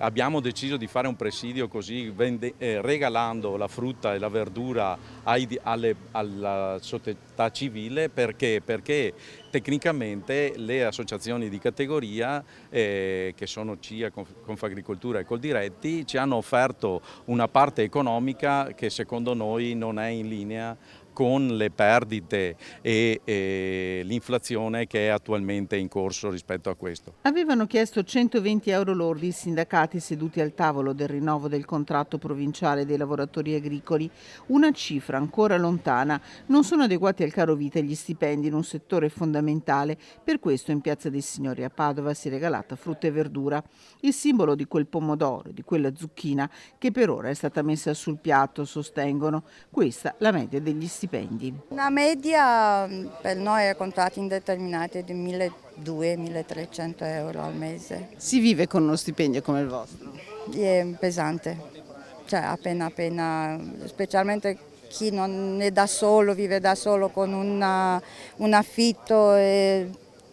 abbiamo deciso di fare un presidio così regalando la frutta e la verdura alla società civile perché tecnicamente le associazioni di categoria che sono CIA, Confagricoltura e Coldiretti ci hanno offerto una parte economica che secondo noi non è in linea con le perdite e l'inflazione che è attualmente in corso rispetto a questo. Avevano chiesto 120 euro lordi i sindacati seduti al tavolo del rinnovo del contratto provinciale dei lavoratori agricoli, una cifra ancora lontana. Non sono adeguati al caro vita gli stipendi in un settore fondamentale, per questo in Piazza dei Signori a Padova si è regalata frutta e verdura, il simbolo di quel pomodoro, di quella zucchina che per ora è stata messa sul piatto, sostengono. Questa la media degli stipendi. Una media per noi è contratti indeterminati di 1.200-1.300 euro al mese. Si vive con uno stipendio come il vostro? È pesante, cioè appena, specialmente chi non è da solo, vive da solo con un affitto e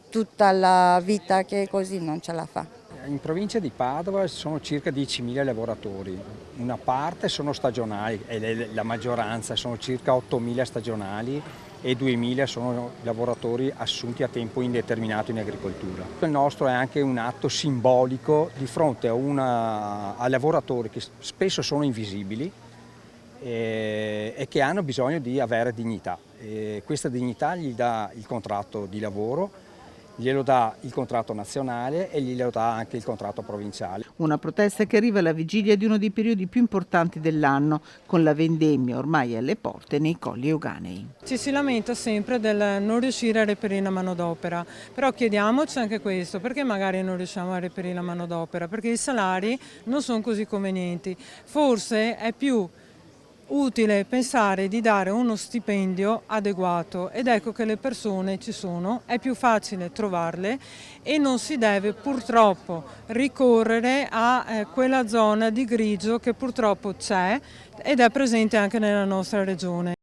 tutta la vita che è così non ce la fa. In provincia di Padova sono circa 10.000 lavoratori, una parte sono stagionali e la maggioranza sono circa 8.000 stagionali e 2.000 sono lavoratori assunti a tempo indeterminato in agricoltura. Il nostro è anche un atto simbolico di fronte a lavoratori che spesso sono invisibili e che hanno bisogno di avere dignità. E questa dignità gli dà il contratto di lavoro, glielo dà il contratto nazionale e glielo dà anche il contratto provinciale. Una protesta che arriva alla vigilia di uno dei periodi più importanti dell'anno, con la vendemmia ormai alle porte nei Colli Euganei. Ci si lamenta sempre del non riuscire a reperire la manodopera, però chiediamoci anche questo, perché magari non riusciamo a reperire la manodopera? Perché i salari non sono così convenienti. Forse è più utile pensare di dare uno stipendio adeguato ed ecco che le persone ci sono, è più facile trovarle e non si deve purtroppo ricorrere a quella zona di grigio che purtroppo c'è ed è presente anche nella nostra regione.